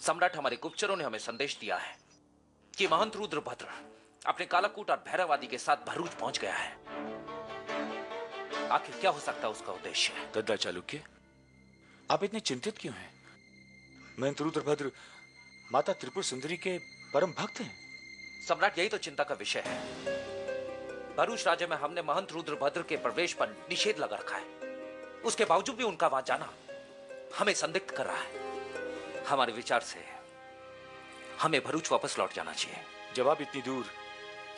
सम्राट, हमारे गुप्तचरों ने हमें संदेश दिया है कि महंत रुद्रभद्र अपने कालाकूट और भैरव आदि के साथ भरूच पहुंच गया है। आखिर क्या हो सकता है उसका उद्देश्य? दद्दा चालुक्य, आप इतने चिंतित क्यों हैं? महंत रुद्रभद्र माता त्रिपुर सुंदरी के परम भक्त हैं। सम्राट, यही तो चिंता का विषय है। भरूच राज्य में हमने महंत रुद्रभद्र के प्रवेश पर निषेध लगा रखा है। उसके बावजूद भी उनका वहां जाना हमें संदिग्ध कर रहा है। हमारे विचार से हमें भरूच वापस लौट जाना चाहिए। जब आप इतनी दूर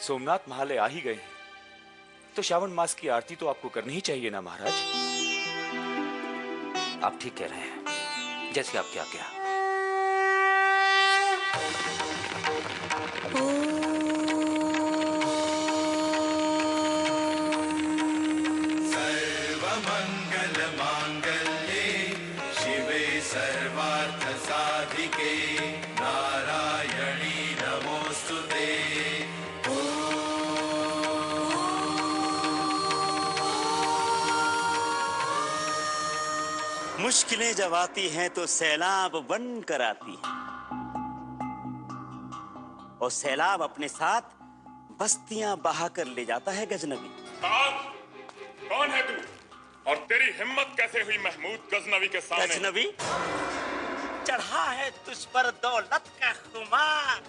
सोमनाथ महालय आ ही गए हैं तो श्रावण मास की आरती तो आपको करनी ही चाहिए ना महाराज? आप ठीक कह रहे हैं, जैसे आपकी आज्ञा। सर्वमंगल मांगल्ये शिवे सर्वार्थ साधिके नारायणी नमोस्तुते। मुश्किलें जब आती हैं तो सैलाब बन कर आती है, और सैलाब अपने साथ बस्तियां बहाकर ले जाता है गजनवी। कौन है तू और तेरी हिम्मत कैसे हुई महमूद गजनवी के सामने? गजनवी, चढ़ा है तुझ पर दौलत का खुमार,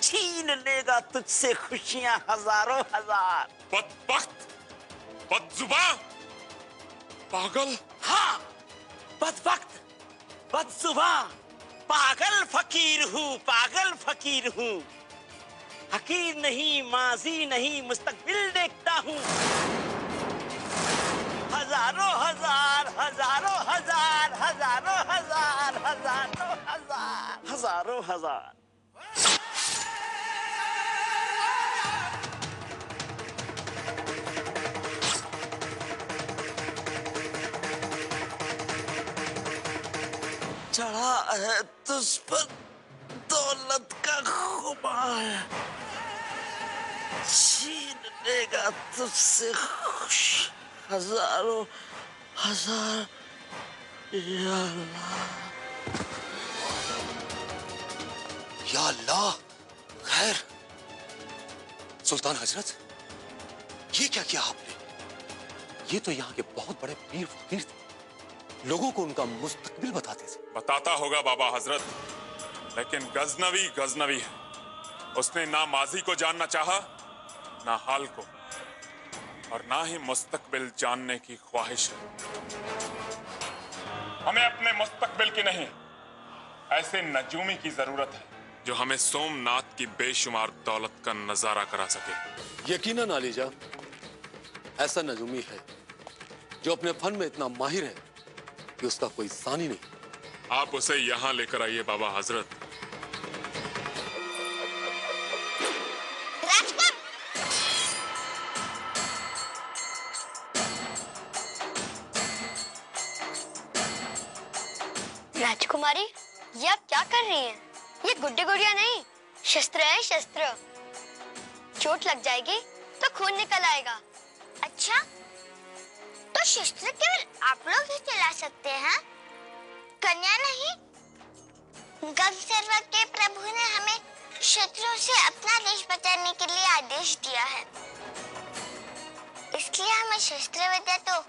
छीन लेगा तुझसे खुशियां हजारों हजार। बदबख्त, बदजुबान, पागल। हाँ, बदबख्त, बदजुबान, पागल फकीर हूँ, पागल फकीर हूँ। हकीर नहीं, माजी नहीं, मुस्तकबिल देखता हूँ। हजारों हजार, हजारों हजार, हजारों हजार, हजारों हजार, हजारों हजार। चढ़ा है तुझ पर दौलत का खुमार, छीन लेगा तुझसे खुश हजारों हजार। या अल्लाह, या अल्लाह। खैर सुल्तान हजरत, ये क्या किया आपने? ये तो यहाँ के बहुत बड़े पीर फकीर थे, लोगों को उनका मुस्तकबिल बताते थे। बताता होगा बाबा हजरत, लेकिन गजनवी गजनवी है। उसने ना माजी को जानना चाहा, ना हाल को, और ना ही मुस्तकबिल जानने की ख्वाहिश है। हमें अपने मुस्तकबिल की नहीं, ऐसे नजूमी की जरूरत है जो हमें सोमनाथ की बेशुमार दौलत का नजारा करा सके। यकीनन आलीजा, ऐसा नजूमी है जो अपने फन में इतना माहिर है कि उसका कोई सानी नहीं। आप उसे यहां लेकर आइए बाबा हजरत। राजकुमारी, ये आप क्या कर रही हैं? ये गुड्डी गुड़िया नहीं, शस्त्र है, शस्त्र। चोट लग जाएगी तो खून निकल आएगा। अच्छा, तो शस्त्र केवल आप लोग ही चला सकते हैं, कन्या नहीं? गंधर्व के प्रभु ने हमें शत्रुओं से अपना देश बचाने के लिए आदेश दिया है, इसलिए हमें शस्त्र विद्या तो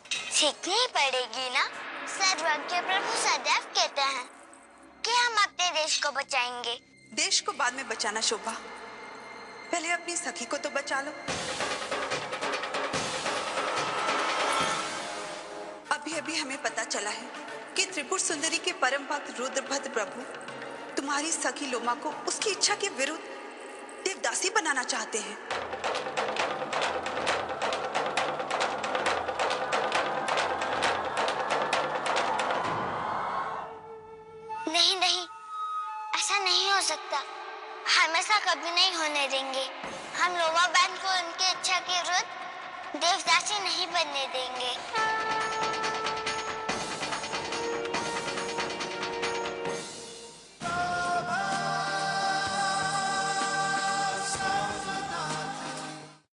सीखनी ही पड़ेगी ना। सर्वज्ञ प्रभु सदैव कहते हैं कि हम अपने देश को बचाएंगे। देश को बाद में बचाना शोभा, पहले अपनी सखी को तो बचा लो। अभी अभी हमें पता चला है कि त्रिपुर सुंदरी के परम भक्त रुद्रभद्र प्रभु तुम्हारी सखी लोमा को उसकी इच्छा के विरुद्ध देवदासी बनाना चाहते हैं। नहीं नहीं, ऐसा नहीं हो सकता। हम ऐसा कभी नहीं होने देंगे। हम लोमा बहन को उनकी इच्छा के विरुद्ध देवदासी नहीं बनने देंगे।